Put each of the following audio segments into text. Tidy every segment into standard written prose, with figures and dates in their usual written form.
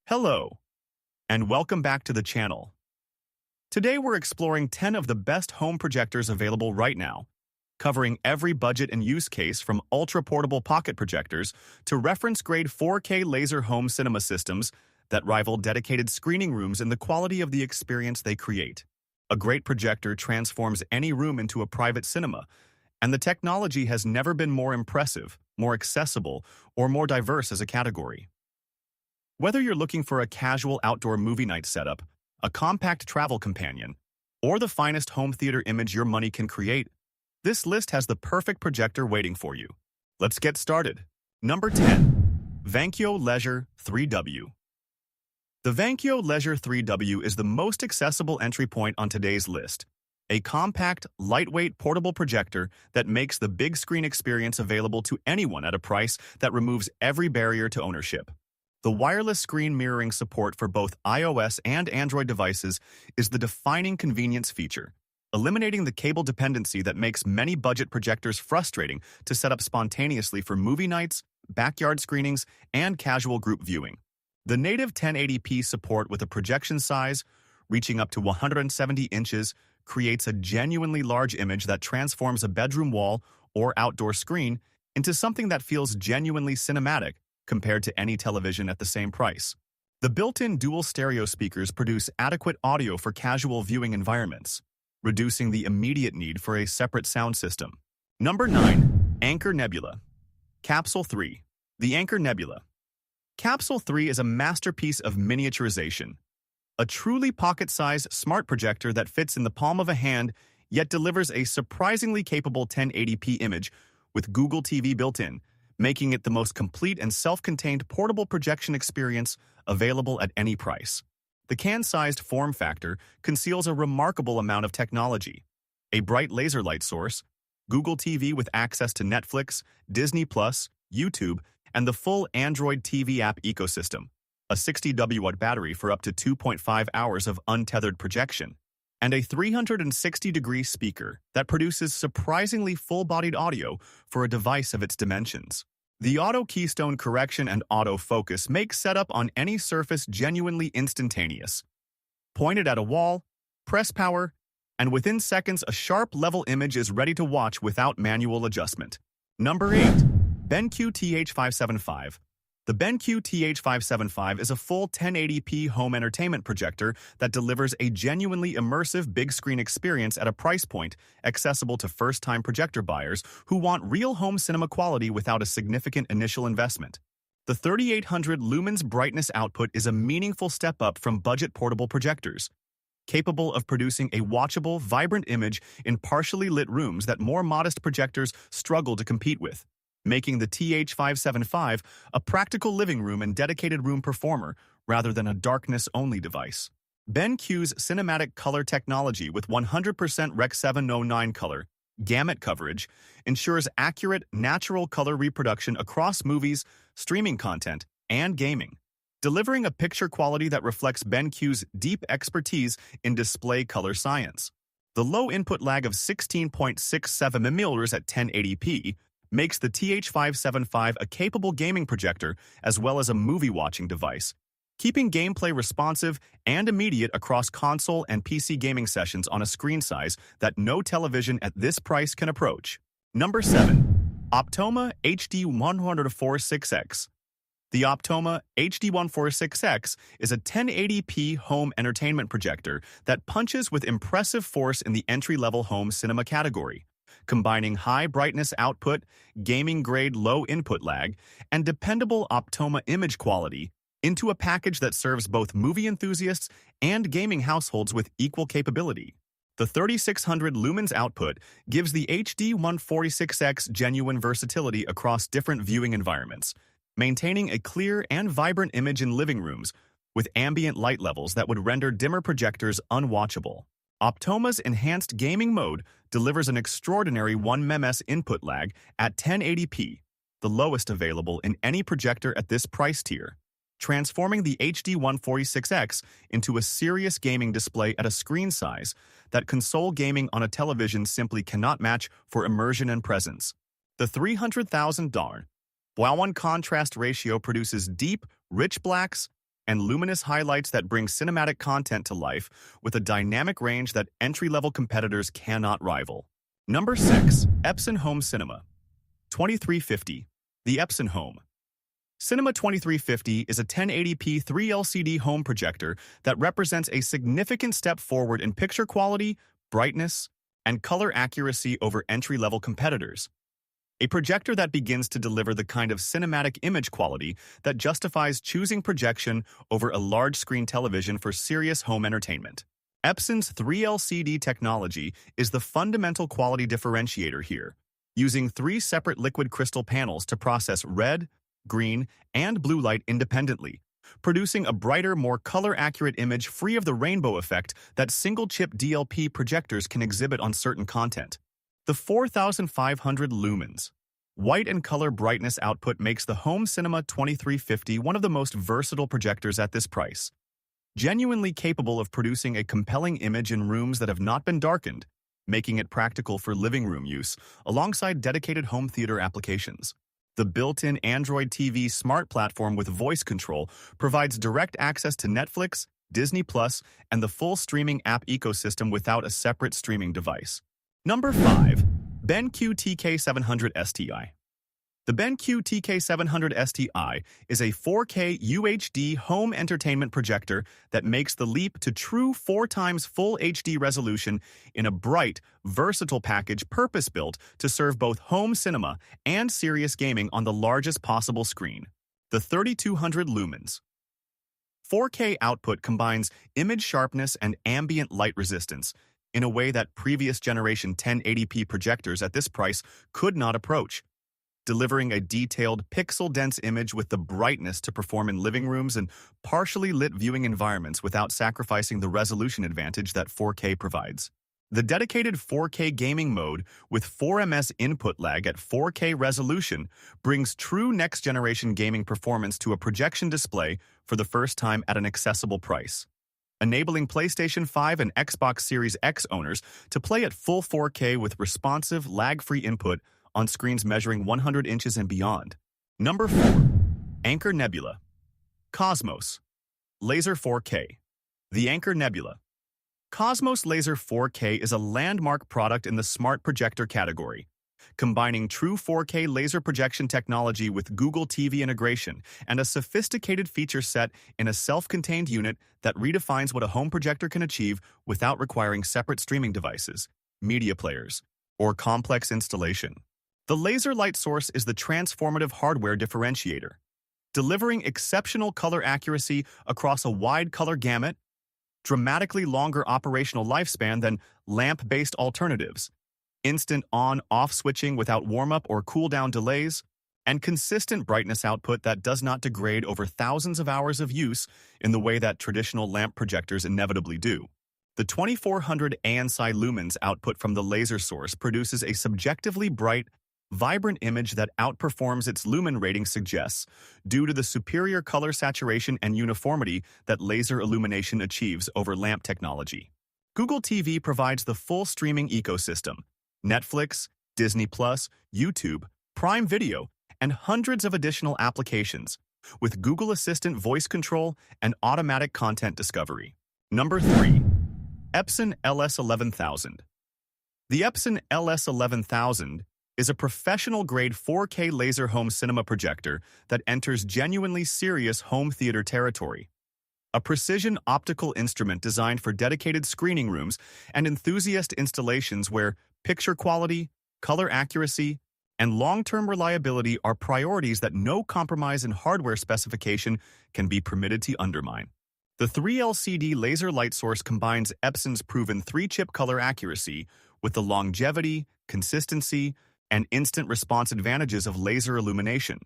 Hello, and welcome back to the channel. Today we're exploring 10 of the best home projectors available right now, covering every budget and use case from ultra-portable pocket projectors to reference-grade 4K laser home cinema systems that rival dedicated screening rooms in the quality of the experience they create. A great projector transforms any room into a private cinema, and the technology has never been more impressive, more accessible, or more diverse as a category. Whether you're looking for a casual outdoor movie night setup, a compact travel companion, or the finest home theater image your money can create, this list has the perfect projector waiting for you. Let's get started. Number 10. Vankyo Leisure 3W. The Vankyo Leisure 3W is the most accessible entry point on today's list. A compact, lightweight, portable projector that makes the big screen experience available to anyone at a price that removes every barrier to ownership. The wireless screen mirroring support for both iOS and Android devices is the defining convenience feature, eliminating the cable dependency that makes many budget projectors frustrating to set up spontaneously for movie nights, backyard screenings, and casual group viewing. The native 1080p support with a projection size reaching up to 170 inches creates a genuinely large image that transforms a bedroom wall or outdoor screen into something that feels genuinely cinematic compared to any television at the same price. The built-in dual stereo speakers produce adequate audio for casual viewing environments, reducing the immediate need for a separate sound system. Number 9. Anker Nebula Capsule 3. The Anker Nebula Capsule 3 is a masterpiece of miniaturization. A truly pocket-sized smart projector that fits in the palm of a hand, yet delivers a surprisingly capable 1080p image with Google TV built in, making it the most complete and self-contained portable projection experience available at any price. The can-sized form factor conceals a remarkable amount of technology. A bright laser light source, Google TV with access to Netflix, Disney+, YouTube, and the full Android TV app ecosystem, a 60W battery for up to 2.5 hours of untethered projection, and a 360-degree speaker that produces surprisingly full-bodied audio for a device of its dimensions. The auto keystone correction and autofocus make setup on any surface genuinely instantaneous. Point it at a wall, press power, and within seconds a sharp level image is ready to watch without manual adjustment. Number 8. BenQ TK700STi. The BenQ TK700STi is a full 1080p home entertainment projector that delivers a genuinely immersive big screen experience at a price point accessible to first-time projector buyers who want real home cinema quality without a significant initial investment. The 3800 lumens brightness output is a meaningful step up from budget portable projectors, capable of producing a watchable, vibrant image in partially lit rooms that more modest projectors struggle to compete with, making the TK700STi a practical living room and dedicated room performer rather than a darkness-only device. BenQ's cinematic color technology with 100% Rec 709 color gamut coverage ensures accurate, natural color reproduction across movies, streaming content, and gaming, delivering a picture quality that reflects BenQ's deep expertise in display color science. The low input lag of 16.67 mm at 1080p makes the TK700STi a capable gaming projector as well as a movie-watching device, keeping gameplay responsive and immediate across console and PC gaming sessions on a screen size that no television at this price can approach. Number 7. Optoma HD146X. The Optoma HD146X is a 1080p home entertainment projector that punches with impressive force in the entry-level home cinema category, combining high brightness output, gaming-grade low input lag, and dependable Optoma image quality into a package that serves both movie enthusiasts and gaming households with equal capability. The 3600 lumens output gives the HD146X genuine versatility across different viewing environments, maintaining a clear and vibrant image in living rooms with ambient light levels that would render dimmer projectors unwatchable. Optoma's enhanced gaming mode delivers an extraordinary 1 ms input lag at 1080p, the lowest available in any projector at this price tier, transforming the HD146X into a serious gaming display at a screen size that console gaming on a television simply cannot match for immersion and presence. The $300,000 Wow1 contrast ratio produces deep, rich blacks and luminous highlights that bring cinematic content to life with a dynamic range that entry-level competitors cannot rival. Number 6. Epson Home Cinema 2350. The Epson Home Cinema 2350 is a 1080p 3LCD home projector that represents a significant step forward in picture quality, brightness, and color accuracy over entry-level competitors. A projector that begins to deliver the kind of cinematic image quality that justifies choosing projection over a large-screen television for serious home entertainment. Epson's 3LCD technology is the fundamental quality differentiator here, using 3 separate liquid crystal panels to process red, green, and blue light independently, producing a brighter, more color-accurate image free of the rainbow effect that single-chip DLP projectors can exhibit on certain content. The 4,500 lumens white and color brightness output makes the Home Cinema 2350 one of the most versatile projectors at this price, genuinely capable of producing a compelling image in rooms that have not been darkened, making it practical for living room use alongside dedicated home theater applications. The built-in Android TV smart platform with voice control provides direct access to Netflix, Disney+, and the full streaming app ecosystem without a separate streaming device. Number 5. BenQ TK700STi. The BenQ TK700STi is a 4K UHD home entertainment projector that makes the leap to true 4x full HD resolution in a bright, versatile package purpose-built to serve both home cinema and serious gaming on the largest possible screen. The 3200 lumens 4K output combines image sharpness and ambient light resistance in a way that previous generation 1080p projectors at this price could not approach, delivering a detailed, pixel-dense image with the brightness to perform in living rooms and partially lit viewing environments without sacrificing the resolution advantage that 4K provides. The dedicated 4K gaming mode with 4ms input lag at 4K resolution brings true next-generation gaming performance to a projection display for the first time at an accessible price, enabling PlayStation 5 and Xbox Series X owners to play at full 4K with responsive, lag-free input on screens measuring 100 inches and beyond. Number 4. Anker Nebula Cosmos Laser 4K. The Anker Nebula Cosmos Laser 4K is a landmark product in the smart projector category, combining true 4K laser projection technology with Google TV integration and a sophisticated feature set in a self-contained unit that redefines what a home projector can achieve without requiring separate streaming devices, media players, or complex installation. The laser light source is the transformative hardware differentiator, delivering exceptional color accuracy across a wide color gamut, dramatically longer operational lifespan than lamp-based alternatives, instant on-off switching without warm-up or cool-down delays, and consistent brightness output that does not degrade over thousands of hours of use in the way that traditional lamp projectors inevitably do. The 2400 ANSI lumens output from the laser source produces a subjectively bright, vibrant image that outperforms its lumen rating suggests due to the superior color saturation and uniformity that laser illumination achieves over lamp technology. Google TV provides the full streaming ecosystem: Netflix, Disney+, YouTube, Prime Video, and hundreds of additional applications, with Google Assistant voice control and automatic content discovery. Number 3. Epson LS11000. The Epson LS11000 is a professional-grade 4K laser home cinema projector that enters genuinely serious home theater territory. A precision optical instrument designed for dedicated screening rooms and enthusiast installations where picture quality, color accuracy, and long-term reliability are priorities that no compromise in hardware specification can be permitted to undermine. The 3LCD laser light source combines Epson's proven 3-chip color accuracy with the longevity, consistency, and instant response advantages of laser illumination,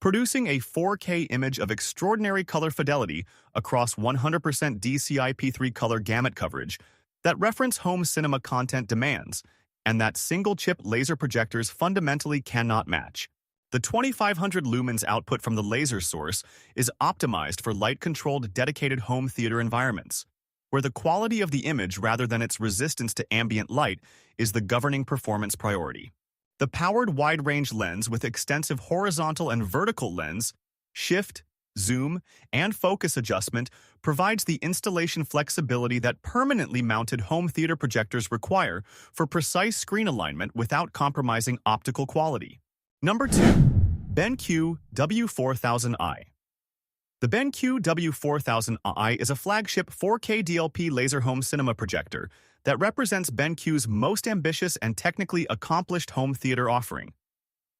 producing a 4K image of extraordinary color fidelity across 100% DCI-P3 color gamut coverage that reference home cinema content demands and that single-chip laser projectors fundamentally cannot match. The 2500 lumens output from the laser source is optimized for light-controlled dedicated home theater environments, where the quality of the image rather than its resistance to ambient light is the governing performance priority. The powered wide-range lens with extensive horizontal and vertical lens, shift, zoom, and focus adjustment provides the installation flexibility that permanently mounted home theater projectors require for precise screen alignment without compromising optical quality. Number 2. BenQ W4000i. The BenQ W4000i is a flagship 4K DLP laser home cinema projector that represents BenQ's most ambitious and technically accomplished home theater offering.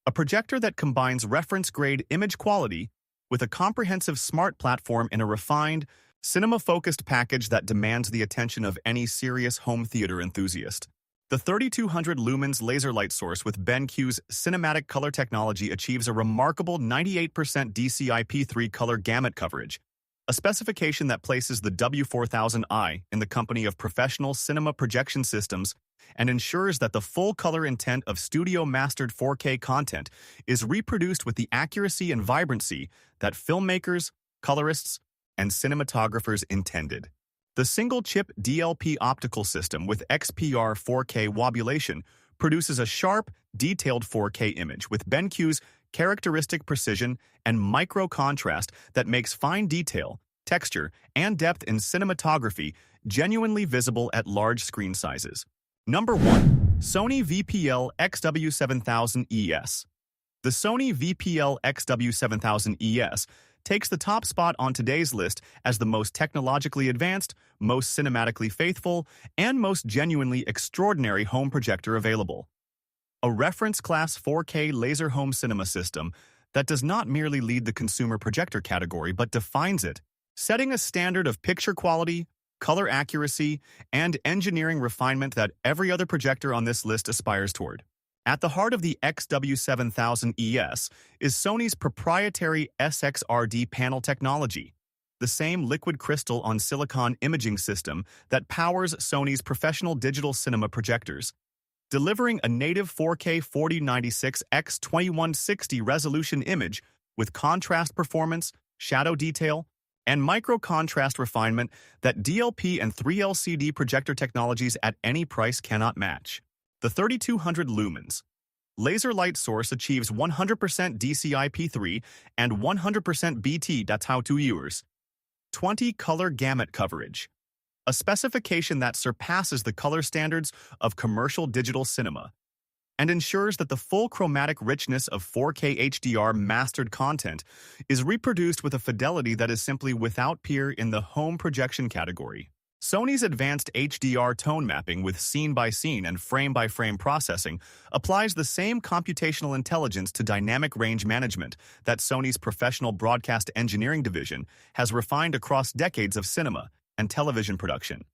A projector that combines reference-grade image quality with a comprehensive smart platform in a refined, cinema-focused package that demands the attention of any serious home theater enthusiast. The 3200 lumens laser light source with BenQ's cinematic color technology achieves a remarkable 98% DCI-P3 color gamut coverage, a specification that places the W4000i in the company of professional cinema projection systems and ensures that the full color intent of studio-mastered 4K content is reproduced with the accuracy and vibrancy that filmmakers, colorists, and cinematographers intended. The single-chip DLP optical system with XPR 4K wobulation produces a sharp, detailed 4K image with BenQ's characteristic precision and micro-contrast that makes fine detail, texture, and depth in cinematography genuinely visible at large screen sizes. Number 1. Sony VPL-XW7000ES. The Sony VPL-XW7000ES takes the top spot on today's list as the most technologically advanced, most cinematically faithful, and most genuinely extraordinary home projector available. A reference-class 4K laser home cinema system that does not merely lead the consumer projector category but defines it, setting a standard of picture quality, color accuracy, and engineering refinement that every other projector on this list aspires toward. At the heart of the XW7000ES is Sony's proprietary SXRD panel technology, the same liquid crystal on silicon imaging system that powers Sony's professional digital cinema projectors, delivering a native 4K 4096x2160 resolution image with contrast performance, shadow detail, and micro-contrast refinement that DLP and 3LCD projector technologies at any price cannot match. The 3200 lumens laser light source achieves 100% DCI-P3 and 100% BT, that's how 2 years. 20 color gamut coverage, a specification that surpasses the color standards of commercial digital cinema, and ensures that the full chromatic richness of 4K HDR mastered content is reproduced with a fidelity that is simply without peer in the home projection category. Sony's advanced HDR tone mapping with scene-by-scene and frame-by-frame processing applies the same computational intelligence to dynamic range management that Sony's professional broadcast engineering division has refined across decades of cinema and television production.